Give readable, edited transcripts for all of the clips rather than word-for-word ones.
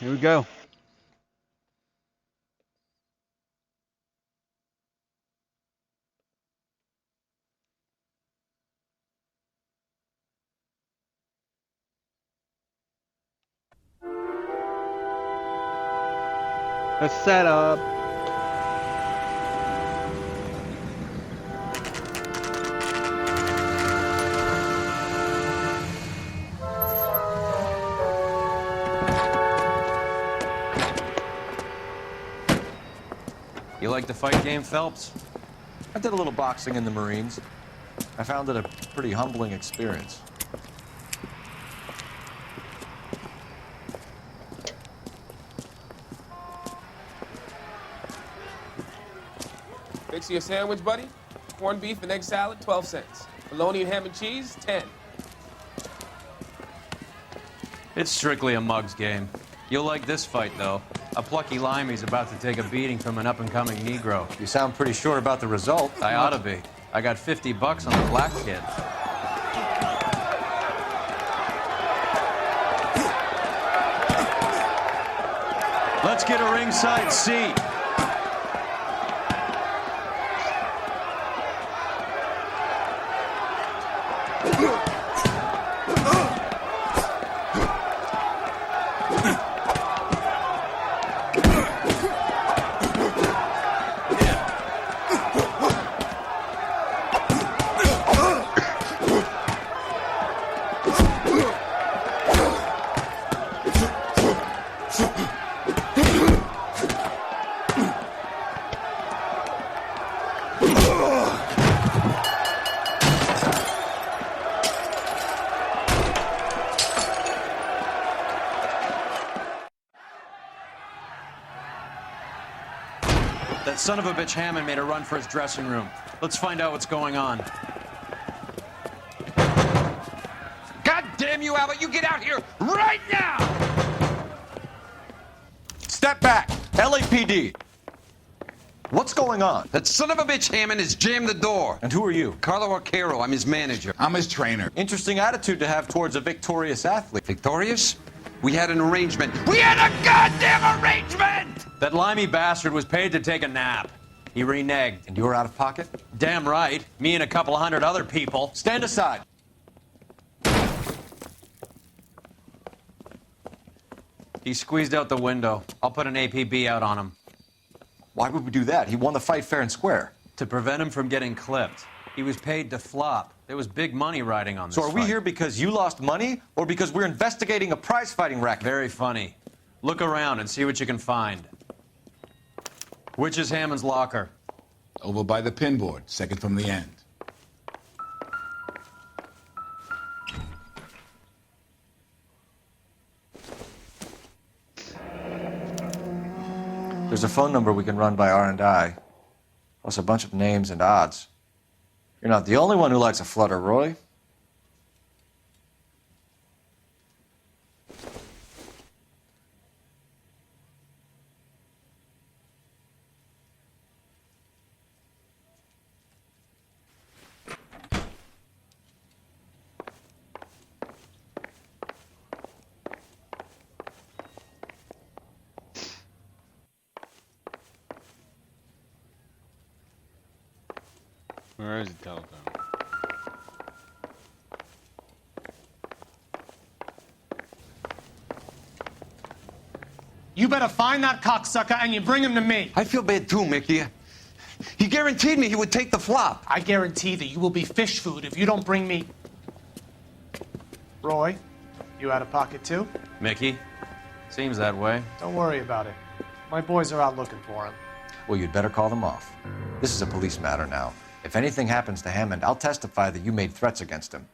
Here we go. The setup. You like the fight game, Phelps? I did a little boxing in the Marines. I found it a pretty humbling experience. Fix you a sandwich, buddy? Corned beef and egg salad, 12 cents. Bologna and ham and cheese, 10. It's strictly a mug's game. You'll like this fight, though. A plucky limey's about to take a beating from an up-and-coming Negro. You sound pretty sure about the result. I ought to be. I got $50 on the black kid. Let's get a ringside seat. son of a bitch Hammond made a run for his dressing room. Let's find out what's going on. God damn you, Albert! You get out here right now! Step back! LAPD! What's going on? That son of a bitch Hammond has jammed the door. And who are you? Carlo Arcaro, I'm his manager. I'm his trainer. Interesting attitude to have towards a victorious athlete. Victorious? We had an arrangement. We had a goddamn arrangement! That limey bastard was paid to take a nap. He reneged. And you were out of pocket? Damn right. Me and a couple hundred other people. Stand aside. He squeezed out the window. I'll put an APB out on him. Why would we do that? He won the fight fair and square. To prevent him from getting clipped. He was paid to flop. There was big money riding on this So are we fight. here because you lost money or because we're investigating a prize-fighting racket? Very funny. Look around and see what you can find. Which is Hammond's locker? Over by the pinboard, second from the end. There's a phone number we can run by R&I, plus a bunch of names and odds. You're not the only one who likes a flutter, Roy. Where is the telephone? You better find that cocksucker and you bring him to me. I feel bad too, Mickey. He guaranteed me he would take the flop. I guarantee that you will be fish food if you don't bring me... Roy, you out of pocket too? Mickey? Seems that way. Don't worry about it. My boys are out looking for him. Well, you'd better call them off. This is a police matter now. If anything happens to Hammond, I'll testify that you made threats against him.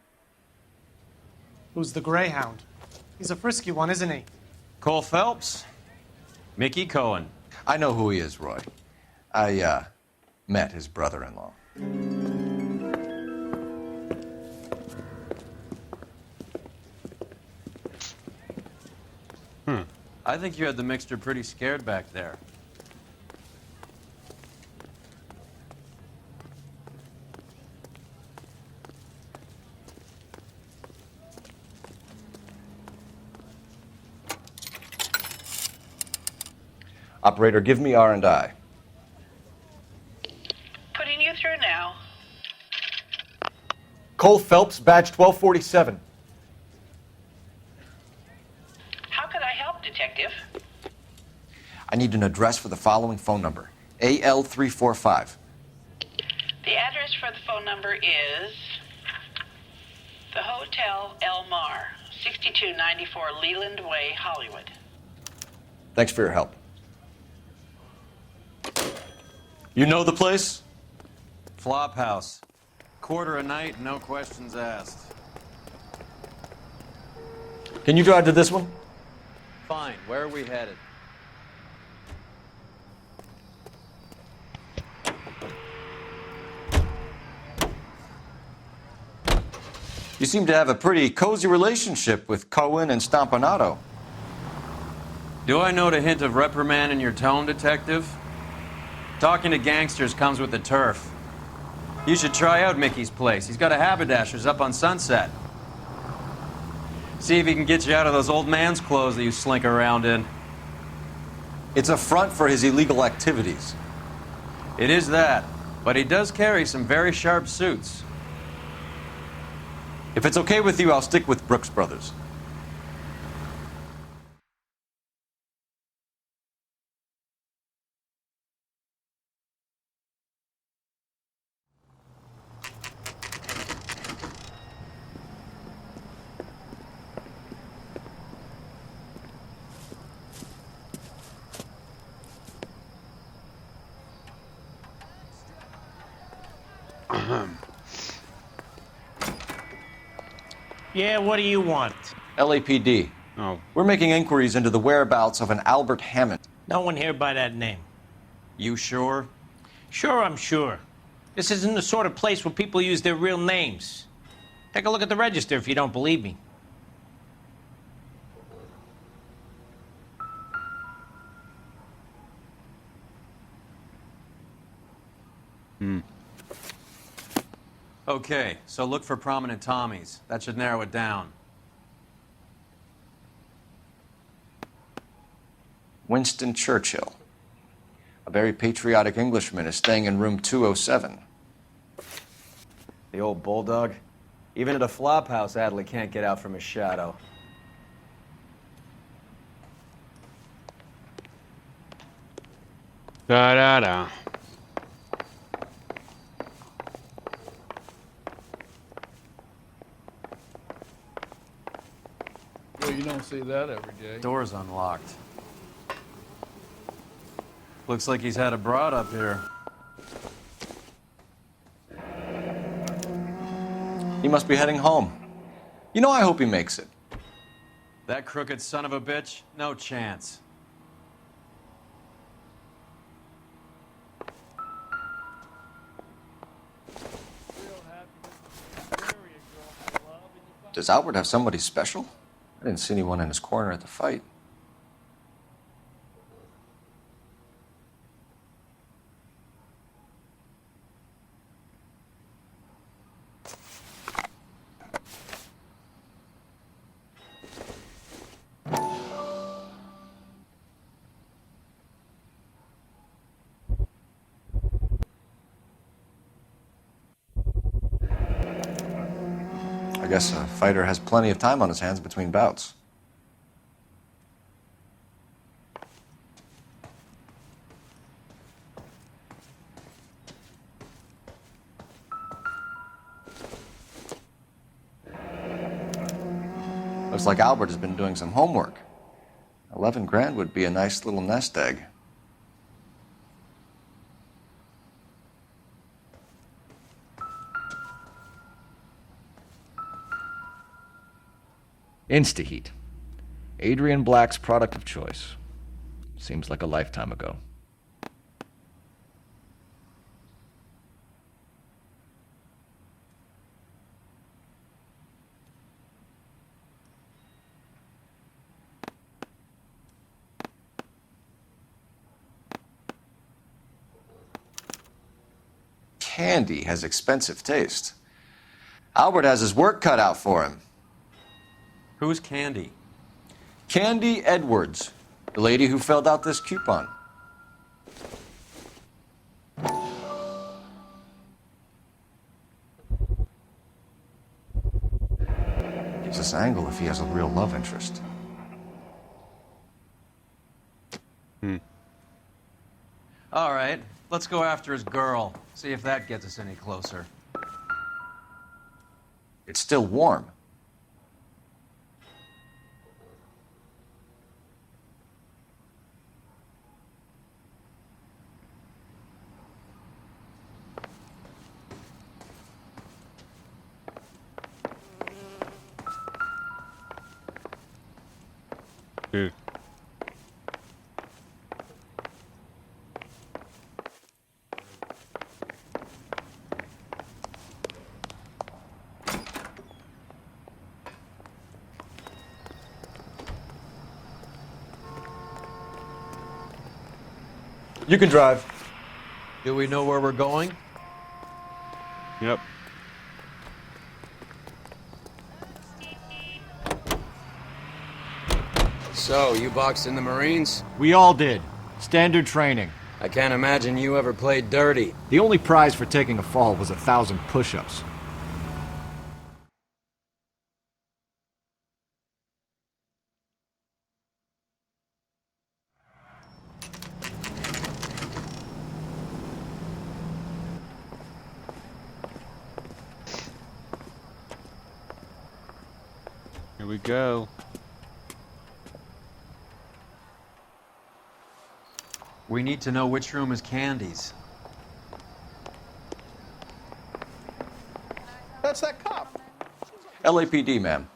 Who's the Greyhound? He's a frisky one, isn't he? Cole Phelps? Mickey Cohen. I know who he is, Roy. I, met his brother-in-law. I think you had the mixture pretty scared back there. Operator, give me R&I. Putting you through now. Cole Phelps, badge 1247. How could I help, Detective? I need an address for the following phone number. AL345. The address for the phone number is the Hotel El Mar, 6294 Leland Way, Hollywood. Thanks for your help. You know the place? Flop house. Quarter a night, no questions asked. Can you drive to this one? Fine, where are we headed? You seem to have a pretty cozy relationship with Cohen and Stompanato. Do I note a hint of reprimand in your tone, Detective? Talking to gangsters comes with the turf. You should try out Mickey's place. He's got a haberdasher's up on Sunset. See if he can get you out of those old man's clothes that you slink around in. It's a front for his illegal activities. It is that, but he does carry some very sharp suits. If it's okay with you, I'll stick with Brooks Brothers. Yeah, what do you want? LAPD. Oh, We're making inquiries into the whereabouts of an Albert Hammond. No one here by that name. You sure? Sure, I'm sure. This isn't the sort of place where people use their real names. Take a look at the register if you don't believe me. Okay, so look for prominent Tommies. That should narrow it down. Winston Churchill. A very patriotic Englishman is staying in room 207. The old bulldog. Even at a flop house, Adley can't get out from his shadow. Da da da. Well, you don't see that every day. Door's unlocked. Looks like he's had a broad up here. He must be heading home. You know, I hope he makes it. That crooked son of a bitch? No chance. Does Albert have somebody special? I didn't see anyone in his corner at the fight. I guess a fighter has plenty of time on his hands between bouts. Looks like Albert has been doing some homework. 11 grand would be a nice little nest egg. Instaheat. Adrian Black's product of choice. Seems like a lifetime ago. Candy has expensive taste. Albert has his work cut out for him. Who's Candy? Candy Edwards, the lady who filled out this coupon. Gives us an angle if he has a real love interest. All right, let's go after his girl. See if that gets us any closer. It's still warm. Dude. You can drive. Do we know where we're going? Yep. So, you boxed in the Marines? We all did. Standard training. I can't imagine you ever played dirty. The only prize for taking a fall was 1,000 push-ups. Here we go. We need to know which room is Candy's. That's that cop. LAPD, ma'am.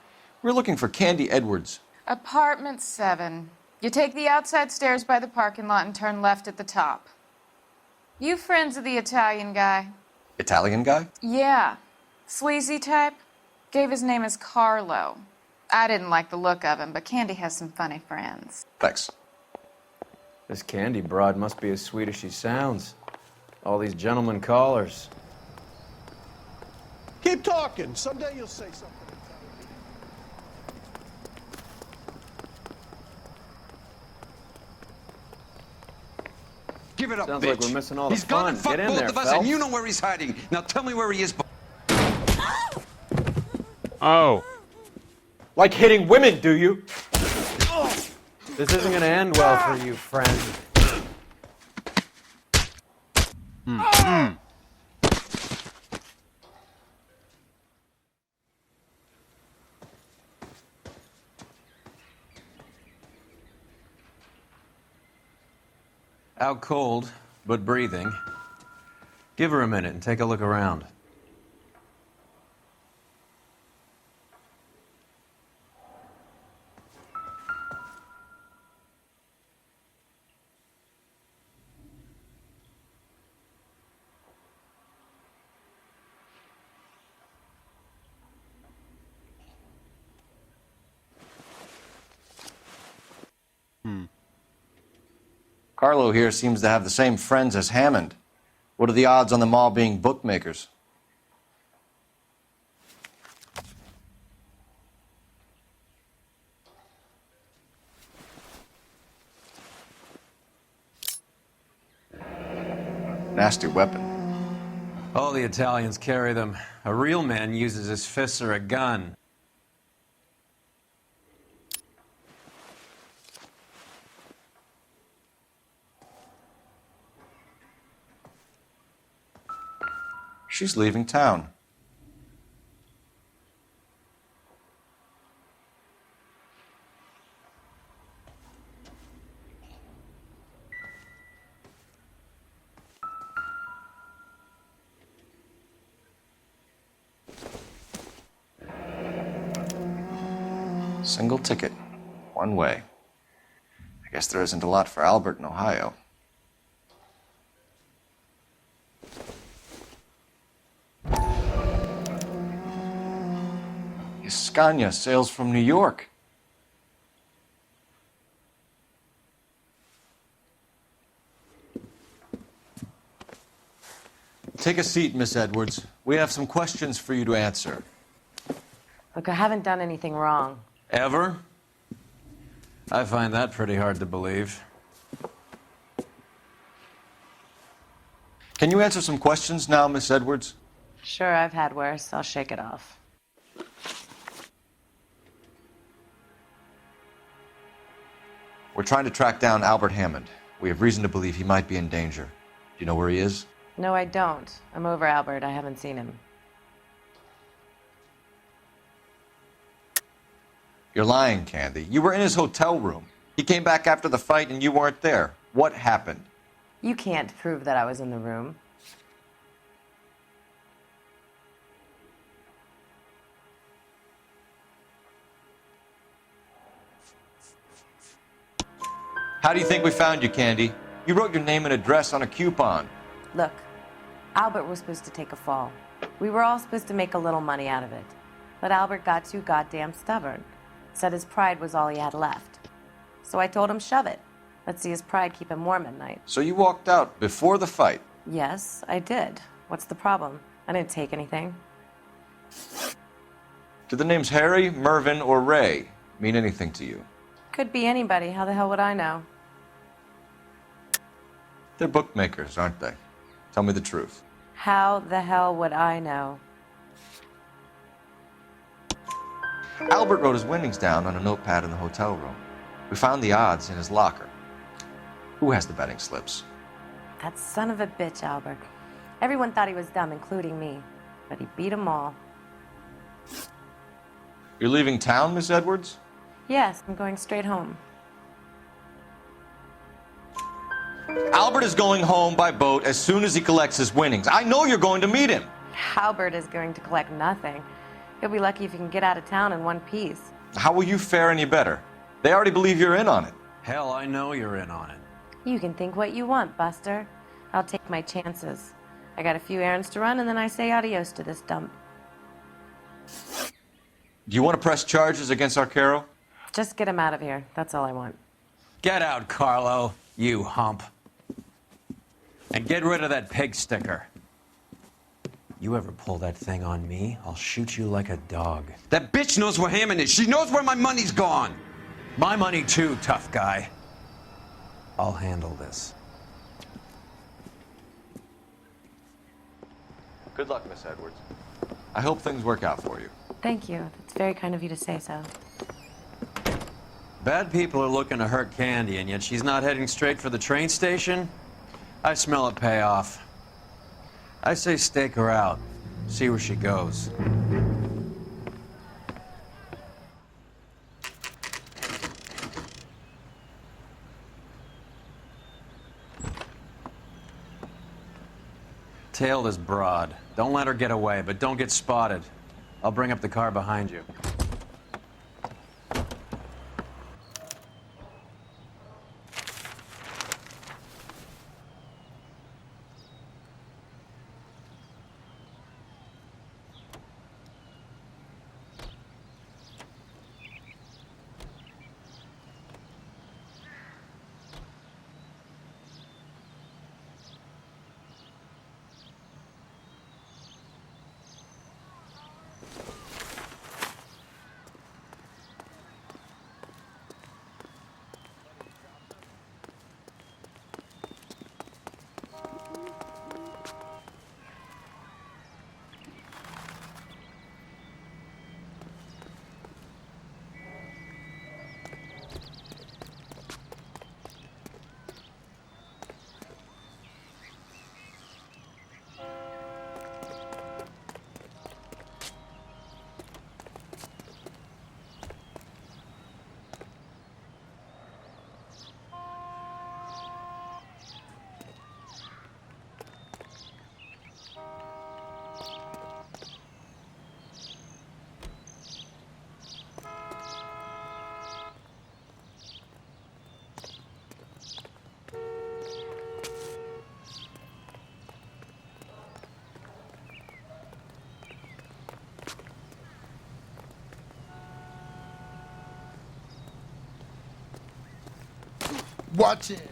We're looking for Candy Edwards. Apartment 7. You take the outside stairs by the parking lot and turn left at the top. You friends of the Italian guy? Italian guy? Yeah. Sleazy type? Gave his name as Carlo. I didn't like the look of him, but Candy has some funny friends. Thanks. This Candy broad must be as sweet as she sounds. All these gentlemen callers. Keep talking. Someday you'll say something. Give it up, Sounds bitch. like we're missing all the He's gone fun. and fucked Get in both there, of us, Phelps. and you know where he's hiding. Now tell me where he is. Oh. Like hitting women, do you? This isn't gonna end well for you, friend. Out cold, but breathing. Give her a minute and take a look around. Carlo here seems to have the same friends as Hammond. What are the odds on them all being bookmakers? Nasty weapon. All the Italians carry them. A real man uses his fists or a gun. She's leaving town. Single ticket, one way. I guess there isn't a lot for Albert in Ohio. Scania sails from New York. Take a seat, Miss Edwards. We have some questions for you to answer. Look, I haven't done anything wrong. Ever? I find that pretty hard to believe. Can you answer some questions now, Miss Edwards? Sure, I've had worse. I'll shake it off. We're trying to track down Albert Hammond. We have reason to believe he might be in danger. Do you know where he is? No, I don't. I'm over Albert. I haven't seen him. You're lying, Candy. You were in his hotel room. He came back after the fight and you weren't there. What happened? You can't prove that I was in the room. How do you think we found you, Candy? You wrote your name and address on a coupon. Look, Albert was supposed to take a fall. We were all supposed to make a little money out of it. But Albert got too goddamn stubborn. Said his pride was all he had left. So I told him, shove it. Let's see his pride keep him warm at night. So you walked out before the fight? Yes, I did. What's the problem? I didn't take anything. Do the names Harry, Mervyn, or Ray mean anything to you? Could be anybody. How the hell would I know? They're bookmakers, aren't they? Tell me the truth. How the hell would I know? Albert wrote his winnings down on a notepad in the hotel room. We found the odds in his locker. Who has the betting slips? That son of a bitch, Albert. Everyone thought he was dumb, including me. But he beat them all. You're leaving town, Miss Edwards? Yes, I'm going straight home. Albert is going home by boat as soon as he collects his winnings. I know you're going to meet him. Albert is going to collect nothing. He'll be lucky if he can get out of town in one piece. How will you fare any better? They already believe you're in on it. Hell, I know you're in on it. You can think what you want, Buster. I'll take my chances. I got a few errands to run, and then I say adios to this dump. Do you want to press charges against Arcaro? Just get him out of here. That's all I want. Get out, Carlo, you hump. And get rid of that pig sticker. You ever pull that thing on me, I'll shoot you like a dog. That bitch knows where Hammond is. She knows where my money's gone. My money too, tough guy. I'll handle this. Good luck, Miss Edwards. I hope things work out for you. Thank you. It's very kind of you to say so. Bad people are looking to hurt Candy, and yet she's not heading straight for the train station? I smell a payoff. I say stake her out. See where she goes. Tail this broad. Don't let her get away, but don't get spotted. I'll bring up the car behind you. Watch it.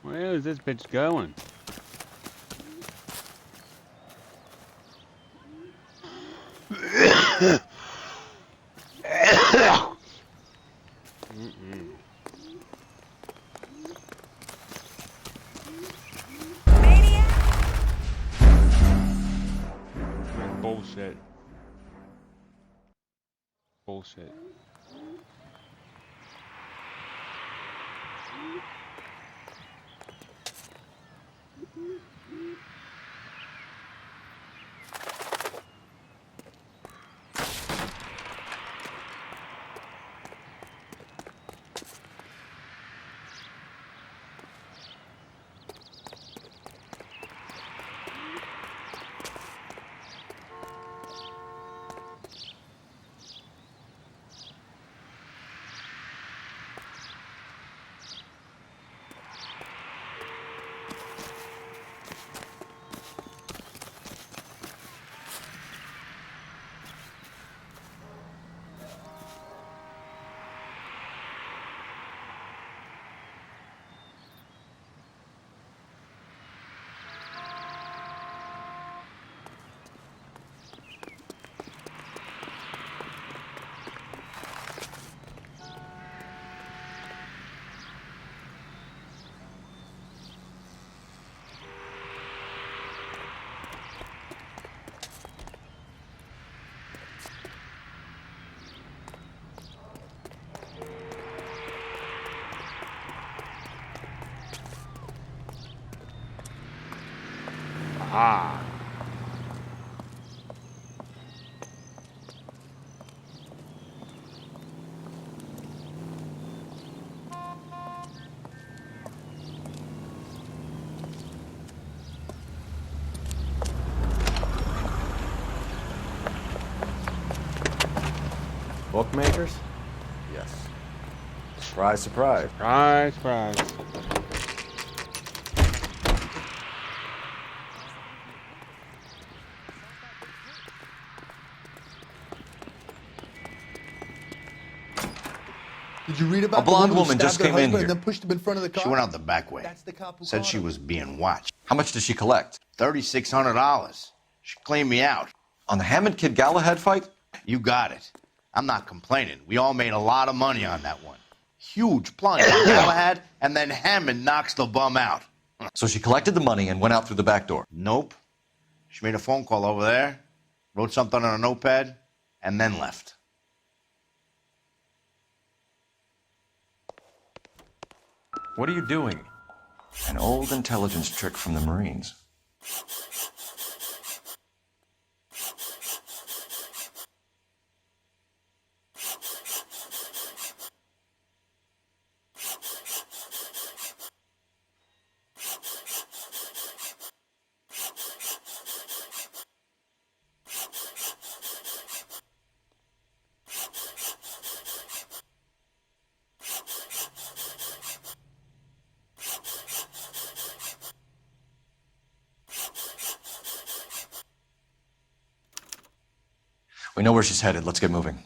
Where is this bitch going? Bullshit. bullshit. Ah. Bookmakers? Yes. Surprise, surprise. Surprise, surprise. Did you read about A blonde the woman just came in here. and then pushed him in front of the car? She went out the back way. That's the cop who Said caught she him. was being watched. How much did she collect? $3,600. She cleaned me out. On the Hammond Kid Galahad fight? You got it. I'm not complaining. We all made a lot of money on that one. Huge plunge on Galahad, and then Hammond knocks the bum out. So she collected the money and went out through the back door. Nope. She made a phone call over there, wrote something on a notepad, and then left. What are you doing? An old intelligence trick from the Marines. We know where she's headed. Let's get moving.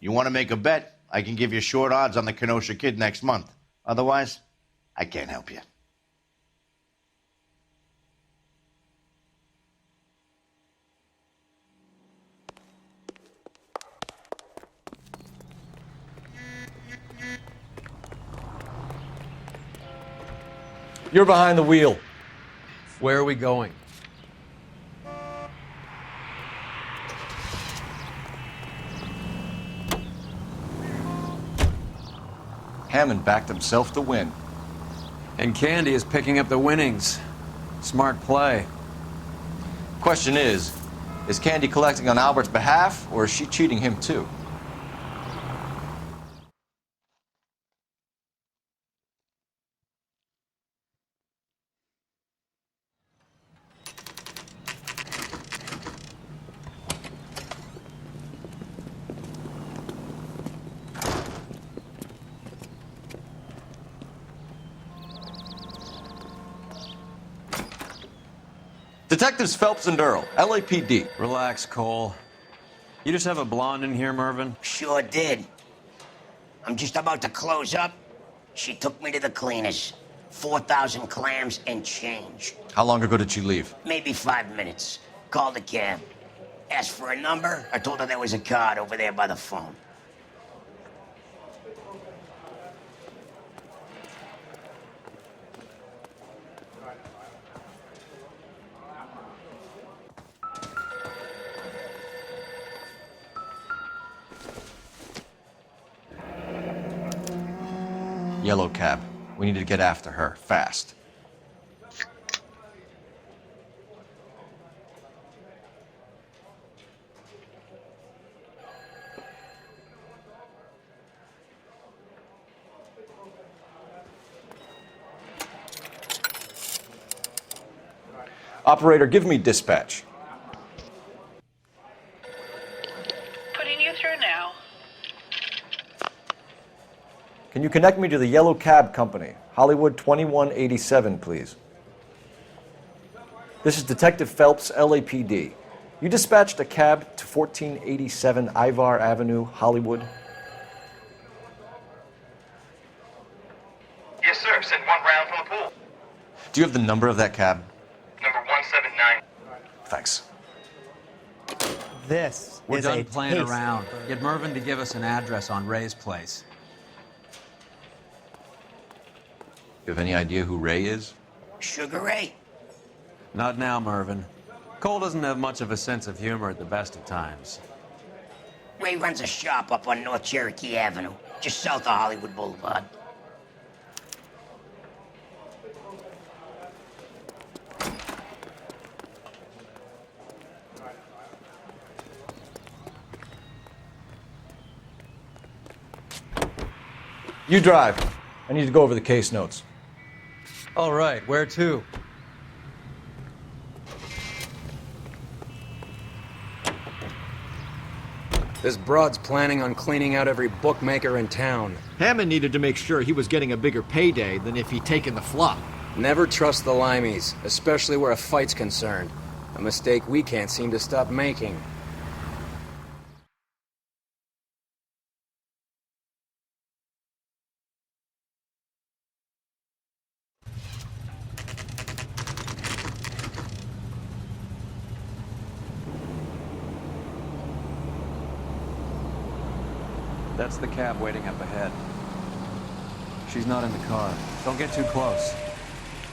You want to make a bet? I can give you short odds on the Kenosha Kid next month. Otherwise, I can't help you. You're behind the wheel. Where are we going? Hammond backed himself to win. And Candy is picking up the winnings. Smart play. Question is Candy collecting on Albert's behalf, or is she cheating him too? Detectives Phelps and Earl, LAPD. Relax, Cole. You just have a blonde in here, Mervyn? Sure did. I'm just about to close up. She took me to the cleaners. 4,000 clams and change. How long ago did she leave? Maybe 5 minutes. Called a cab. Asked for a number. I told her there was a card over there by the phone. Yellow cab. We need to get after her, fast. Operator, give me dispatch. Putting you through now. Can you connect me to the Yellow Cab Company, Hollywood 2187, please? This is Detective Phelps, LAPD. You dispatched a cab to 1487 Ivar Avenue, Hollywood? Yes, sir. Send one round from the pool. Do you have the number of that cab? Number 179. Thanks. This We're is done a playing taste around. burger. Get Mervyn to give us an address on Ray's place. You have any idea who Ray is? Sugar Ray? Not now, Mervyn. Cole doesn't have much of a sense of humor at the best of times. Ray runs a shop up on North Cherokee Avenue, just south of Hollywood Boulevard. You drive. I need to go over the case notes. All right, where to? This broad's planning on cleaning out every bookmaker in town. Hammond needed to make sure he was getting a bigger payday than if he'd taken the flop. Never trust the limeys, especially where a fight's concerned. A mistake we can't seem to stop making. That's the cab waiting up ahead. She's not in the car. Don't get too close.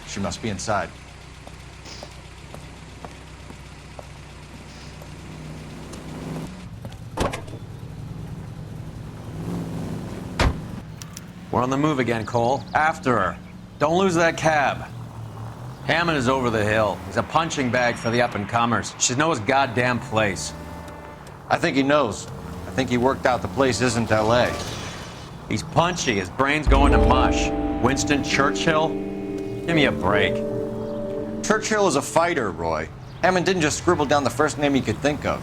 She must be inside. We're on the move again, Cole. After her. Don't lose that cab. Hammond is over the hill. He's a punching bag for the up-and-comers. She knows his goddamn place. I think he knows. I think he worked out the place isn't L.A. He's punchy. His brain's going to mush. Winston Churchill? Give me a break. Churchill is a fighter, Roy. Hammond didn't just scribble down the first name he could think of.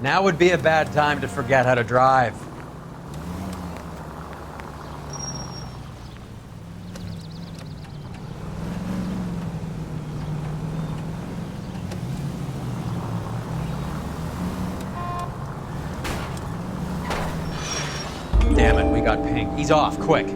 Now would be a bad time to forget how to drive. Damn it, we got pink. He's off, quick.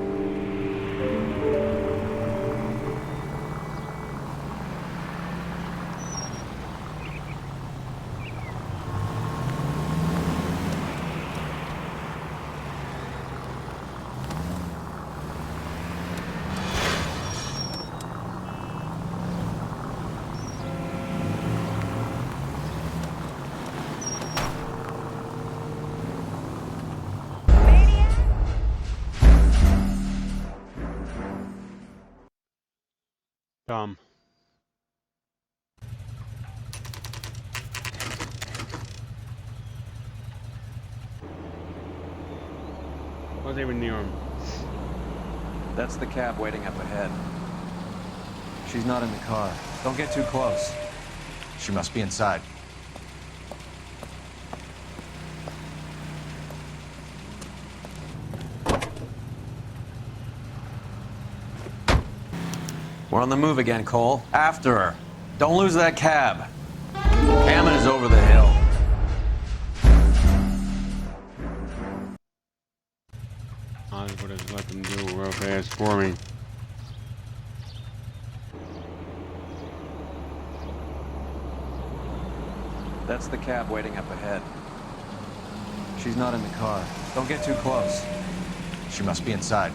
Tom. Wasn't even near him. That's the cab waiting up ahead. She's not in the car. Don't get too close. She must be inside. We're on the move again, Cole. After her. Don't lose that cab. Hammond is over the hill. I would have let them do it real fast for me. That's the cab waiting up ahead. She's not in the car. Don't get too close. She must be inside.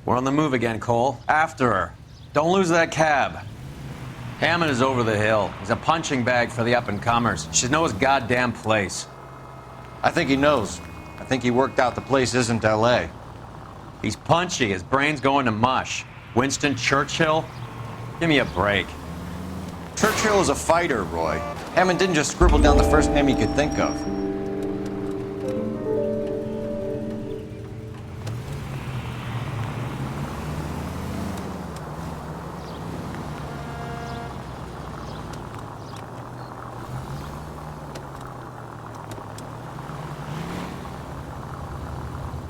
We're on the move again, Cole. After her. Don't lose that cab. Hammond is over the hill. He's a punching bag for the up-and-comers. She knows his goddamn place. I think he knows. I think he worked out the place isn't L.A. He's punchy. His brain's going to mush. Winston Churchill? Give me a break. Churchill is a fighter, Roy. Hammond didn't just scribble down the first name he could think of.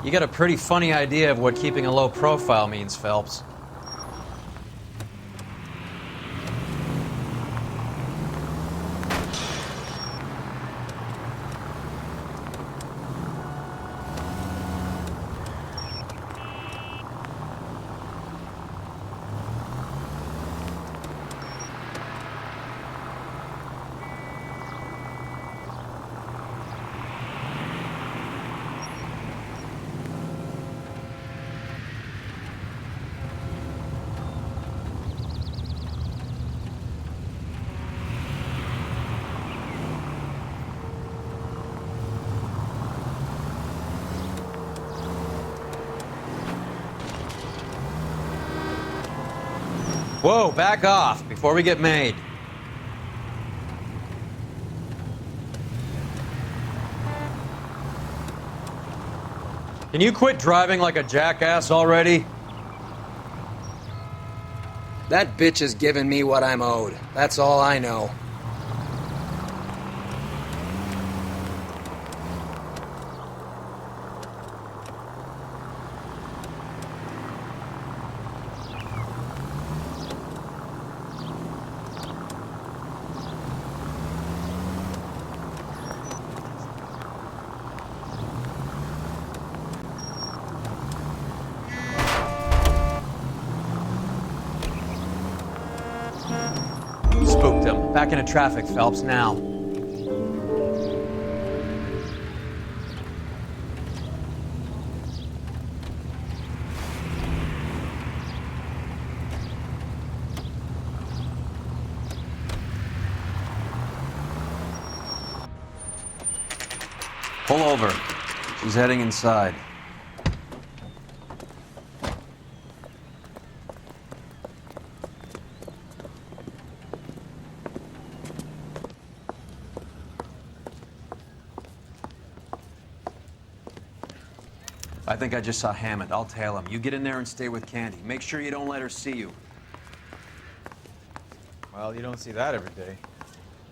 You got a pretty funny idea of what keeping a low profile means, Phelps. Whoa, back off before we get made. Can you quit driving like a jackass already? That bitch has given me what I'm owed. That's all I know. Spooked him. Back into traffic, Phelps, now. Pull over. She's heading inside. I think I just saw Hammond. I'll tail him. You get in there and stay with Candy. Make sure you don't let her see you. Well, you don't see that every day.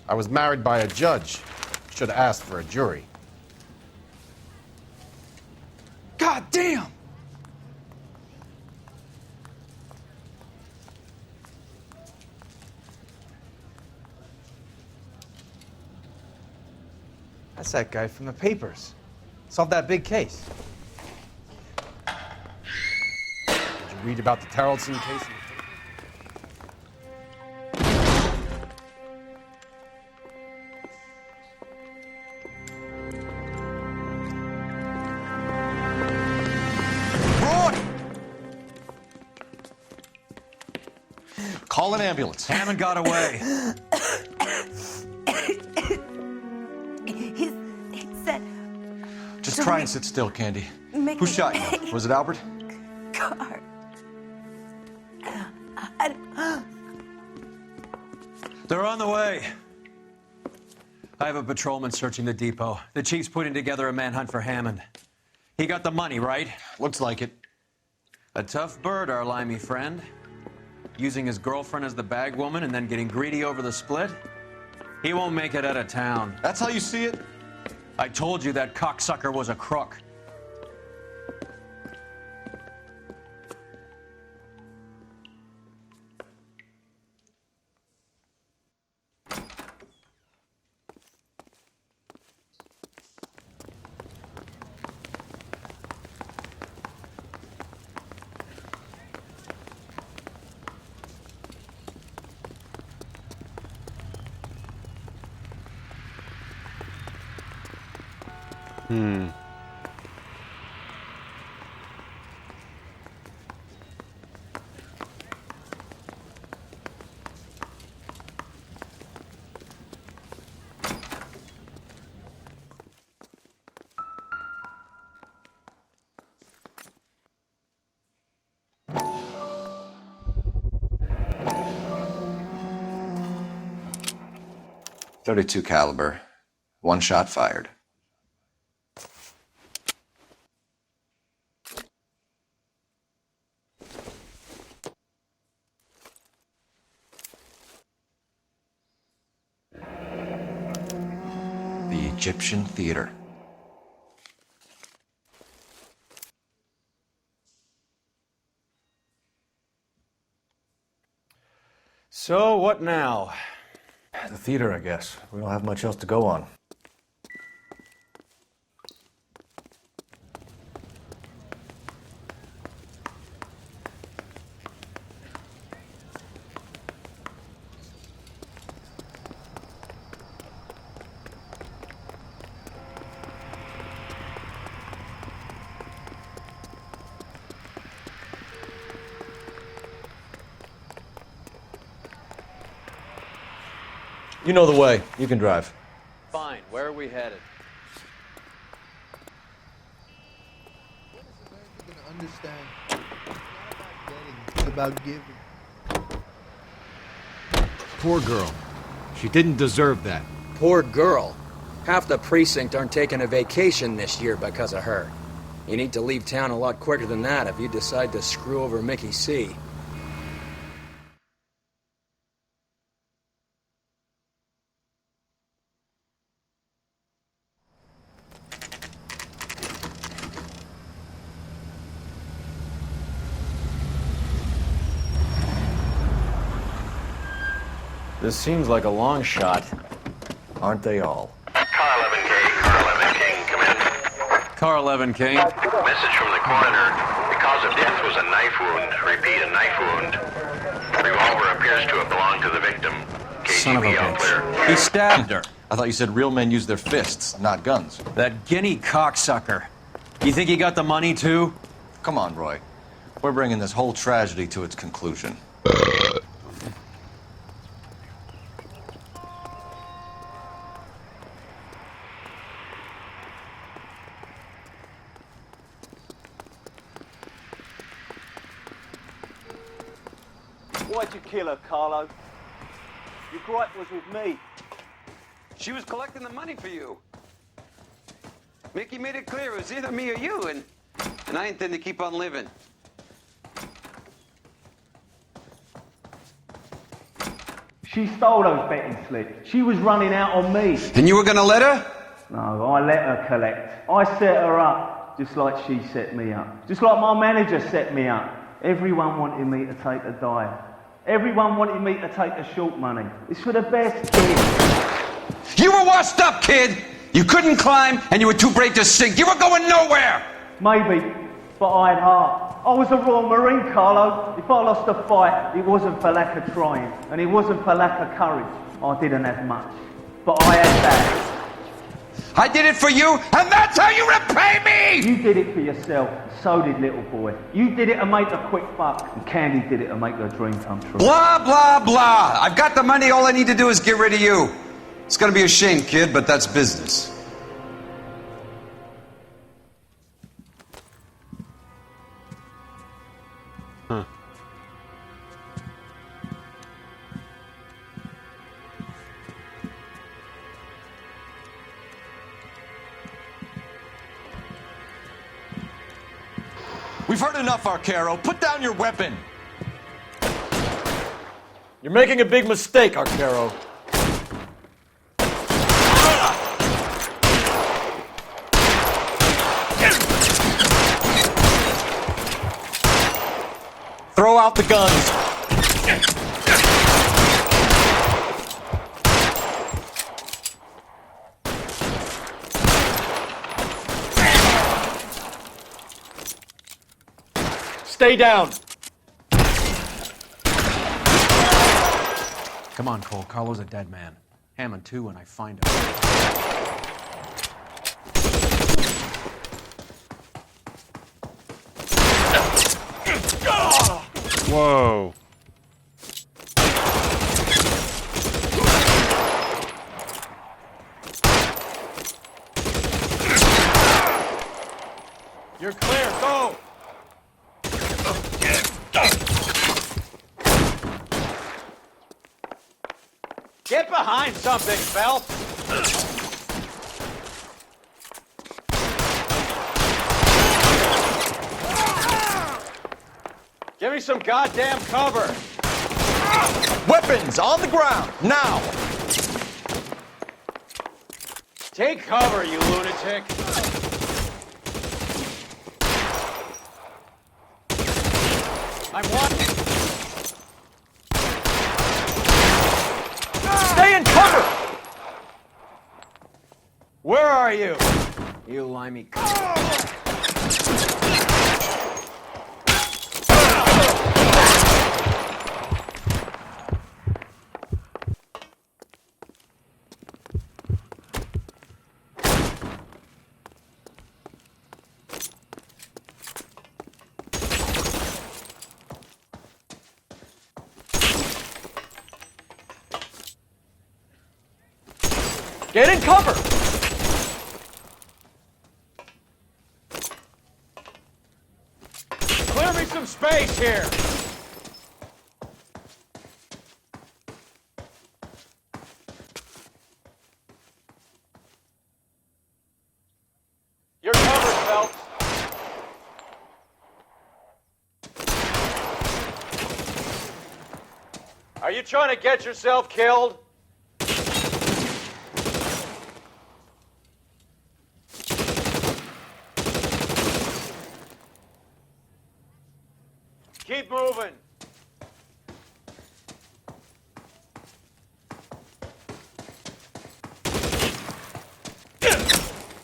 I was married by a judge. Should have asked for a jury. God damn! That's that guy from the papers. Solved that big case. Did you read about the Tarleton case? Call an ambulance. Hammond got away. He said... Just try and sit still, Candy. Who shot you? Was it Albert? Car. They're on the way. I have a patrolman searching the depot. The chief's putting together a manhunt for Hammond. He got the money, right? Looks like it. A tough bird, our limey friend. Using his girlfriend as the bag woman and then getting greedy over the split? He won't make it out of town. That's how you see it? I told you that cocksucker was a crook. Hmm. .32 caliber. One shot fired. The Egyptian Theater. So, what now? The theater, I guess. We don't have much else to go on. You know the way. You can drive. Fine. Where are we headed? Understand. It's about giving. Poor girl. She didn't deserve that. Poor girl. Half the precinct aren't taking a vacation this year because of her. You need to leave town a lot quicker than that if you decide to screw over Mickey C. This seems like a long shot. Aren't they all? Car 11K, Car 11 King, come in. Car 11 King. Message from the coroner. The cause of death was a knife wound. Repeat, a knife wound. Revolver appears to have belonged to the victim. Son of a KGB all clear. bitch. He stabbed her. I thought you said real men use their fists, not guns. That guinea cocksucker. You think he got the money too? Come on, Roy. We're bringing this whole tragedy to its conclusion. Why'd you kill her, Carlo? Your gripe was with me. She was collecting the money for you. Mickey made it clear it was either me or you, and I intend to keep on living. She stole those betting slips. She was running out on me. And you were gonna let her? No, I let her collect. I set her up, just like she set me up. Just like my manager set me up. Everyone wanted me to take a dive. Everyone wanted me to take the short money. It's for the best kid. You were washed up, kid! You couldn't climb, and you were too brave to sink. You were going nowhere! Maybe, but I had heart. I was a Royal Marine, Carlo. If I lost a fight, it wasn't for lack of trying, and it wasn't for lack of courage. I didn't have much, but I had that. I did it for you, and that's how you repay me! You did it for yourself, so did little boy. You did it to make a quick buck, and Candy did it to make her dream come true. Blah, blah, blah. I've got the money, all I need to do is get rid of you. It's gonna be a shame, kid, but that's business. Huh. We've heard enough, Arcaro. Put down your weapon. You're making a big mistake, Arcaro. out the guns. Stay down. Come on, Cole. Carlo's a dead man. Hammond too when I find him. Whoa. You're clear, go! Get behind something, Phelps! Give me some goddamn cover! Weapons on the ground, now! Take cover, you lunatic! I'm wanted! Stay in cover! Where are you? You limey. Get in cover! Clear me some space here! You're covered, Phelps. Are you trying to get yourself killed? Keep moving.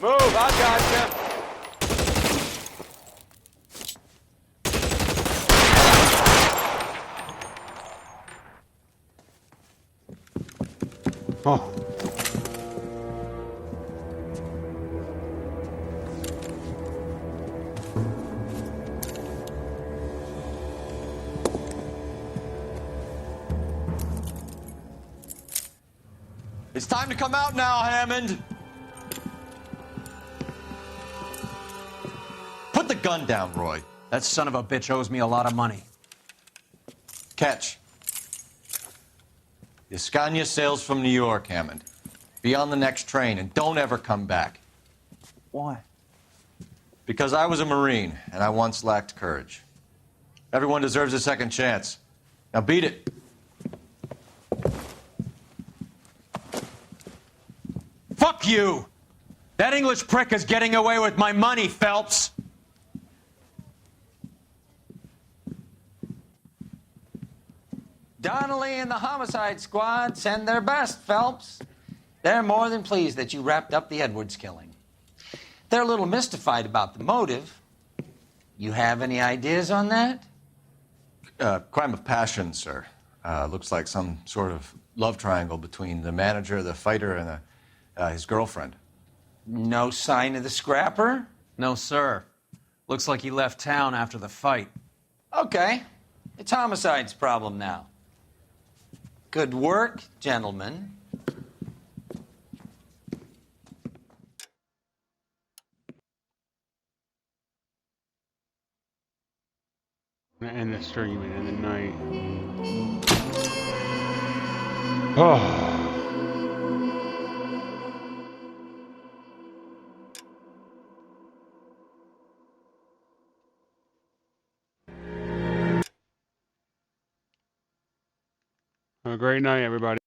Move, I got you. Oh. It's time to come out now, Hammond. Put the gun down, Roy. That son of a bitch owes me a lot of money. Catch. The Scania sails from New York, Hammond. Be on the next train and don't ever come back. Why? Because I was a Marine and I once lacked courage. Everyone deserves a second chance. Now beat it. Fuck you! That English prick is getting away with my money, Phelps! Donnelly and the homicide squad send their best, Phelps. They're more than pleased that you wrapped up the Edwards killing. They're a little mystified about the motive. You have any ideas on that? Crime of passion, sir. Looks like some sort of love triangle between the manager, the fighter, and his girlfriend. No sign of the scrapper? No, sir. Looks like he left town after the fight. Okay. It's homicide's problem now. Good work, gentlemen. And the streaming in the night. Oh. Have a great night, everybody.